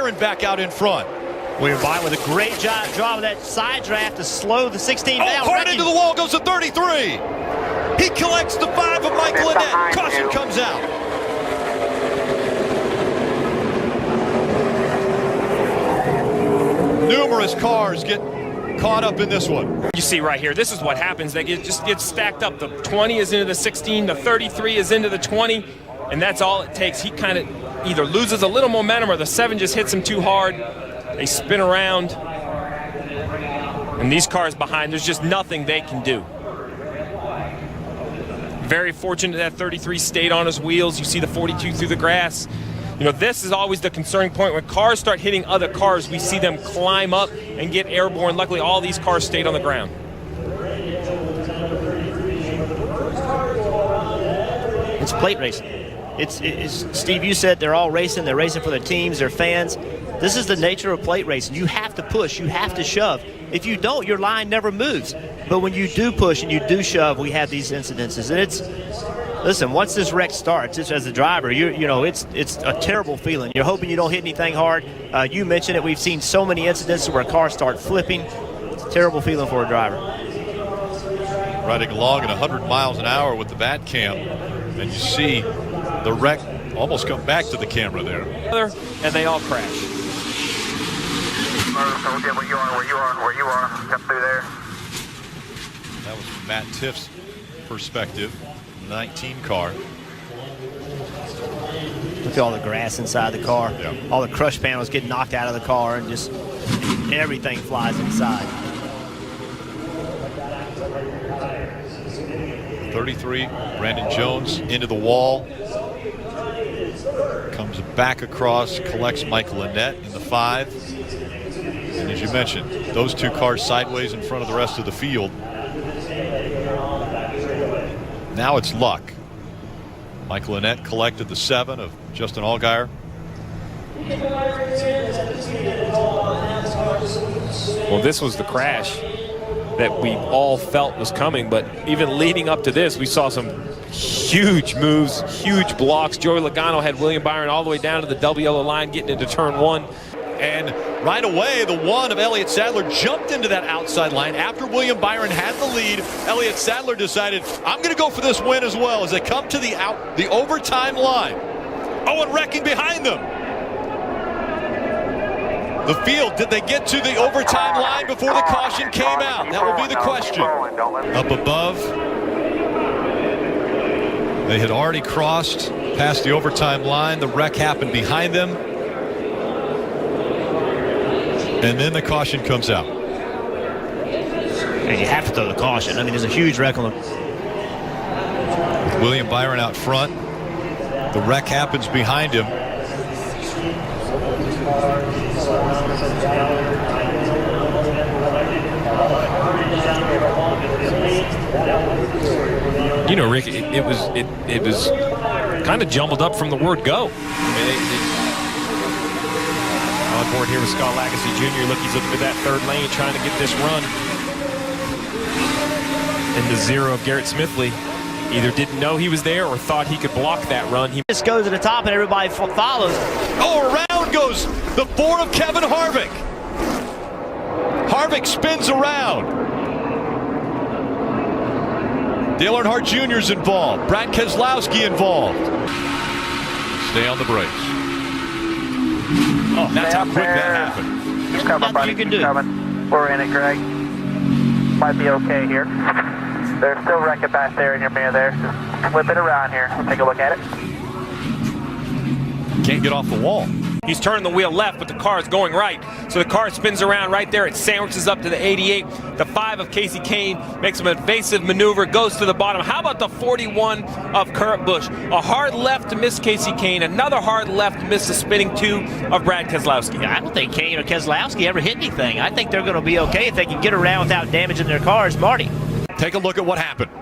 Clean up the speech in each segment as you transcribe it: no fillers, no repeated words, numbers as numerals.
Byron back out in front. William Byron with a great job of that side draft to slow the 16 down. Hard into the wall goes the 33. He collects the 5 of Michael Annett. Caution comes out. Numerous cars get caught up in this one. You see right here, this is what happens. They just get stacked up. The 20 is into the 16, the 33 is into the 20, and that's all it takes. He kind of either loses a little momentum or the 7 just hits him too hard. They spin around, and these cars behind, there's just nothing they can do. Very fortunate that 33 stayed on his wheels. You see the 42 through the grass. You know, this is always the concerning point. When cars start hitting other cars, we see them climb up and get airborne. Luckily, all these cars stayed on the ground. It's plate racing. It's Steve, you said they're all racing. They're racing for their teams, their fans. This is the nature of plate racing. You have to push. You have to shove. If you don't, your line never moves. But when you do push and you do shove, we have these incidences. And listen, once this wreck starts, it's, as a driver, you know, it's a terrible feeling. You're hoping you don't hit anything hard. You mentioned it. We've seen so many incidences where cars start flipping. It's a terrible feeling for a driver. Riding along at 100 miles an hour with the bat cam, and you see the wreck almost come back to the camera there. And they all crash. Where you are. Come through there. That was from Matt Tiff's perspective. 19 car. Look at all the grass inside the car. Yeah. All the crush panels get knocked out of the car and just everything flies inside. 33, Brandon Jones into the wall. Comes back across, collects Michael Annett in the 5. And as you mentioned, those 2 cars sideways in front of the rest of the field. Now it's luck. Michael Annett collected the 7 of Justin Allgaier. Well, this was the crash that we all felt was coming, but even leading up to this, we saw some huge moves, huge blocks. Joey Logano had William Byron all the way down to the double yellow line, getting into turn 1. And right away, the 1 of Elliott Sadler jumped into that outside line. After William Byron had the lead, Elliott Sadler decided, I'm going to go for this win as well, as they come to the overtime line. Oh, and wrecking behind them. The field, did they get to the overtime line before the caution came out? That will be the question. Up above, they had already crossed past the overtime line. The wreck happened behind them. And then the caution comes out. And you have to throw the caution. I mean, there's a huge wreck on them. With William Byron out front, the wreck happens behind him. You know, Rick, it was kind of jumbled up from the word go. I mean, on board here with Scott Lagasse Jr. Look, he's looking for that 3rd lane, trying to get this run. And the 0 of Garrett Smithley either didn't know he was there or thought he could block that run. He just goes to the top and everybody follows. Oh, around goes the 4 of Kevin Harvick. Harvick spins around. Dale Earnhardt Jr. is involved. Brad Keselowski involved. Stay on the brakes. Oh, that's how quick that happened. Keep coming, buddy. Keep coming. We're in it, Greg. Might be okay here. There's still wrecking back there in your mirror there. Just whip it around here. We'll take a look at it. Can't get off the wall. He's turning the wheel left, but the car is going right. So the car spins around right there. It sandwiches up to the 88. The 5 of Casey Kane makes an evasive maneuver, goes to the bottom. How about the 41 of Kurt Busch? A hard left to miss Casey Kane. Another hard left to miss the spinning 2 of Brad Keselowski. Yeah, I don't think Kane or Keselowski ever hit anything. I think they're going to be okay if they can get around without damaging their cars. Marty. Take a look at what happened.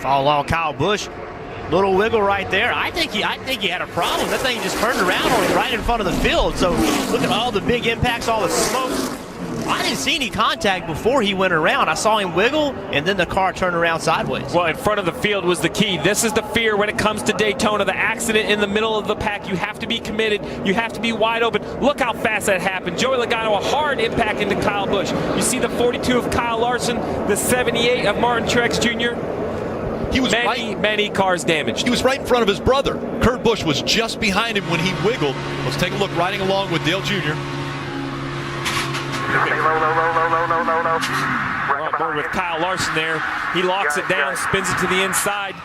Follow along Kyle Busch. Little wiggle right there. I think he had a problem. That thing just turned around on him right in front of the field. So look at all the big impacts, all the smoke. I didn't see any contact before he went around. I saw him wiggle, and then the car turned around sideways. Well, in front of the field was the key. This is the fear when it comes to Daytona. The accident in the middle of the pack. You have to be committed. You have to be wide open. Look how fast that happened. Joey Logano, a hard impact into Kyle Busch. You see the 42 of Kyle Larson, the 78 of Martin Truex Jr. He was many cars damaged. He was right in front of his brother. Kurt Busch was just behind him when he wiggled. Let's take a look riding along with Dale Jr. We're on board with Kyle Larson there. He locks it down, spins it to the inside.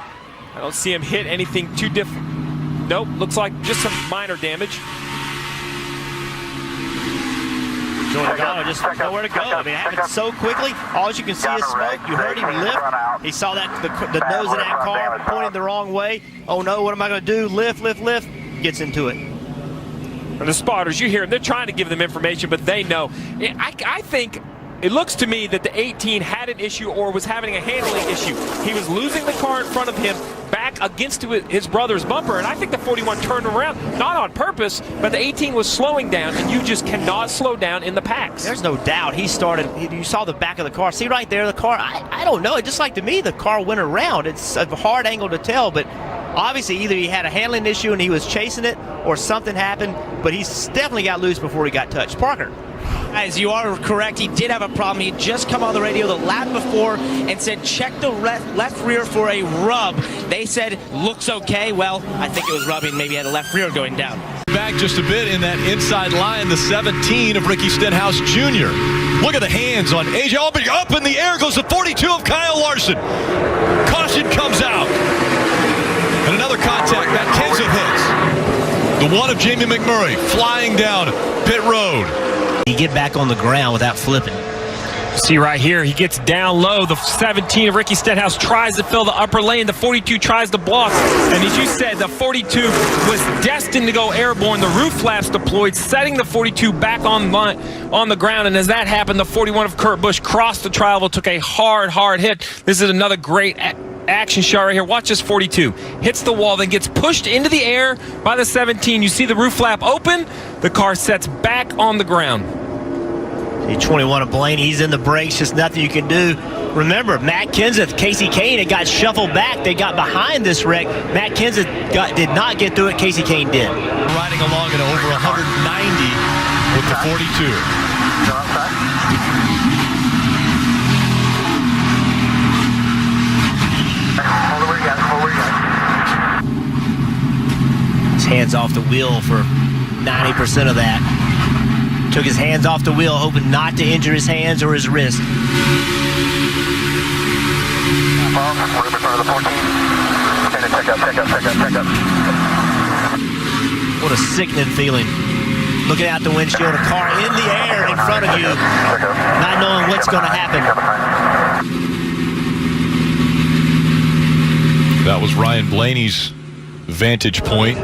I don't see him hit anything too different. Nope, looks like just some minor damage. Joey Logano just nowhere to go. I mean, it happened so quickly. All you can see is smoke. You heard him lift. He saw that the nose of that car pointing the wrong way. Oh no, what am I going to do? Lift, lift, lift. Gets into it. And the spotters, you hear them. They're trying to give them information, but they know. I think it looks to me that the 18 had an issue or was having a handling issue. He was losing the car in front of him back against his brother's bumper, and I think the 41 turned around, not on purpose, but the 18 was slowing down, and you just cannot slow down in the packs. There's no doubt he started. You saw the back of the car. See right there, the car. I don't know. It just like to me, the car went around. It's a hard angle to tell, but obviously either he had a handling issue and he was chasing it, or something happened, but he's definitely got loose before he got touched. Parker. Guys, you are correct. He did have a problem. He had just come on the radio the lap before and said, check the left rear for a rub. They said, looks okay. Well, I think it was rubbing. Maybe had a left rear going down. Back just a bit in that inside line, the 17 of Ricky Stenhouse Jr. Look at the hands on AJ Allmendinger. Up in the air goes the 42 of Kyle Larson. Caution comes out. And another contact. Matt Kenseth hits. The one of Jamie McMurray flying down pit road. He get back on the ground without flipping. See right here, he gets down low. The 17 of Ricky Stenhouse tries to fill the upper lane. The 42 tries to block. And as you said, the 42 was destined to go airborne. The roof flaps deployed, setting the 42 back on the ground. And as that happened, the 41 of Kurt Busch crossed the tri-oval, took a hard hit. This is another great action shot right here. Watch this 42. Hits the wall, then gets pushed into the air by the 17. You see the roof flap open. The car sets back on the ground. See 21 of Blaney, he's in the brakes, just nothing you can do. Remember, Matt Kenseth, Casey Kane, it got shuffled back. They got behind this wreck. Matt Kenseth did not get through it. Casey Kane did. Riding along at over 190 with the 42. His hands off the wheel for 90% of that. Took his hands off the wheel, hoping not to injure his hands or his wrist. What a sickening feeling. Looking out the windshield, a car in the air in front of you, not knowing what's going to happen. That was Ryan Blaney's vantage point.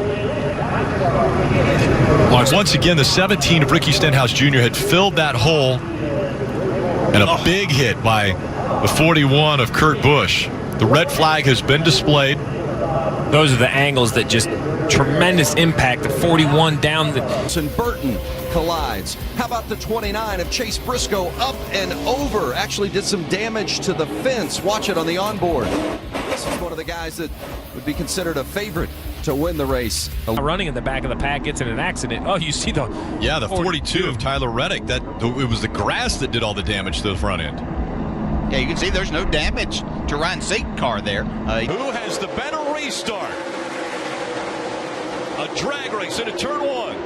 Once again, the 17 of Ricky Stenhouse Jr. had filled that hole, and a big hit by the 41 of Kurt Busch. The red flag has been displayed. Those are the angles that just tremendous impact. The 41 down the... And Burton collides. How about the 29 of Chase Briscoe up and over? Actually did some damage to the fence. Watch it on the onboard. This is one of the guys that would be considered a favorite to win the race. Running in the back of the pack, gets in an accident. Oh, you see the... Yeah, the 42 of Tyler Reddick. It was the grass that did all the damage to the front end. Yeah, you can see there's no damage to Ryan Seaton's car there. Who has the better restart? A drag race into turn one.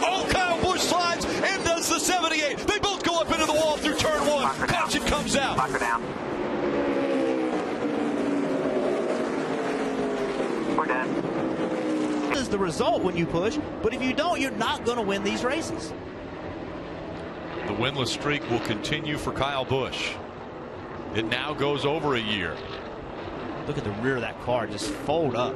Oh, Kyle Busch slides and does the 78. They both go up into the wall through turn one. Caution comes out. Lock her down. We're done. This is the result when you push, but if you don't, you're not going to win these races. The winless streak will continue for Kyle Busch. It now goes over a year. Look at the rear of that car just fold up.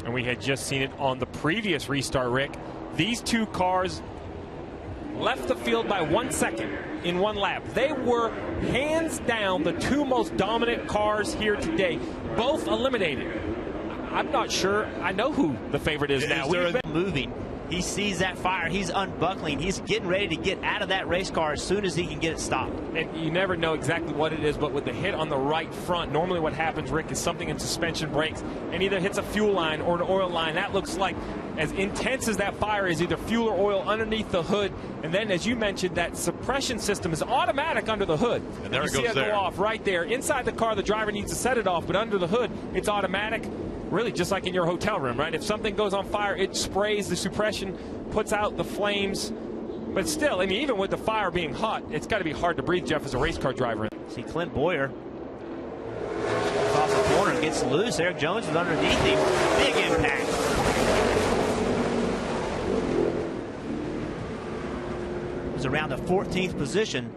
And we had just seen it on the previous restart, Rick. These two cars left the field by 1 second in one lap. They were hands down the two most dominant cars here today, both eliminated. I'm not sure I know who the favorite is now. We've been moving. He sees that fire. He's unbuckling. He's getting ready to get out of that race car as soon as he can get it stopped. And you never know exactly what it is, but with the hit on the right front, normally what happens, Rick, is something in suspension brakes and either hits a fuel line or an oil line. That looks like, as intense as that fire is, either fuel or oil underneath the hood. And then, as you mentioned, that suppression system is automatic under the hood. And there you it goes see it there. go off right there. Inside the car, the driver needs to set it off, but under the hood, it's automatic. Really just like in your hotel room, right? If something goes on fire, it sprays the suppression, puts out the flames. But still, I mean, even with the fire being hot, it's got to be hard to breathe, Jeff, as a race car driver. See Clint Boyer across the corner and gets loose. Eric Jones is underneath him. Big impact. It was around the 14th position.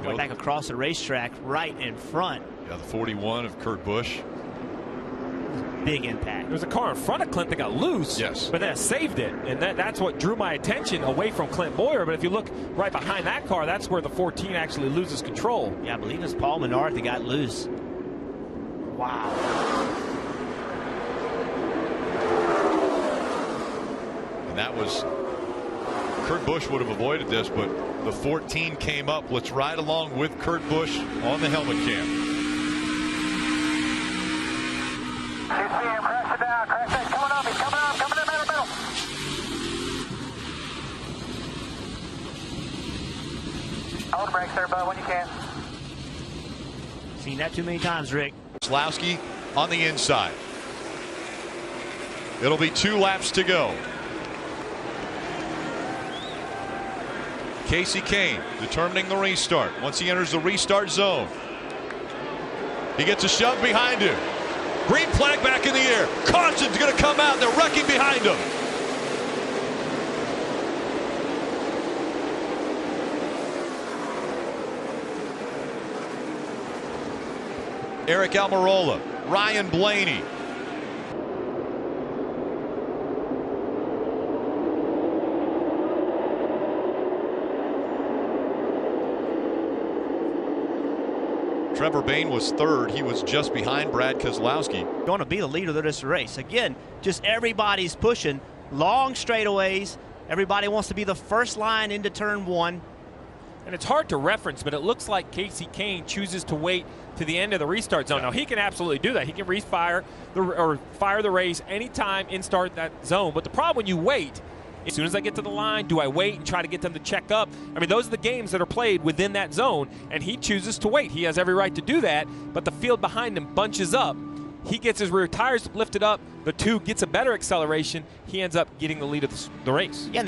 Going back across the racetrack, right in front. Yeah, the 41 of Kurt Busch. Big impact. There was a car in front of Clint that got loose, yes, but then it saved it, and that's what drew my attention away from Clint Boyer. But if you look right behind that car, that's where the 14 actually loses control. Yeah, I believe it's Paul Menard that got loose. Wow. And that was, Kurt Busch would have avoided this, but the 14 came up. Let's ride along with Kurt Busch on the helmet cam. You see him crash it down. Crash it. Coming up. He's coming up. Coming in the middle. Hold the brakes there, bud, when you can. Seen that too many times, Rick. Slowski on the inside. It'll be 2 laps to go. Casey Kane determining the restart. Once he enters the restart zone, he gets a shove behind him. Green flag back in the air. Caution's going to come out. They're wrecking behind him. Eric Almirola, Ryan Blaney. Trevor Bayne was 3rd. He was just behind Brad Keselowski. Going to be the leader of this race. Again, just everybody's pushing long straightaways. Everybody wants to be the first line into turn 1. And it's hard to reference, but it looks like Casey Kane chooses to wait to the end of the restart zone. Now, he can absolutely do that. He can fire the race anytime in start that zone. But the problem when you wait, as soon as I get to the line, do I wait and try to get them to check up? I mean, those are the games that are played within that zone, and he chooses to wait. He has every right to do that, but the field behind him bunches up. He gets his rear tires lifted up. The 2 gets a better acceleration. He ends up getting the lead of the race. Yeah,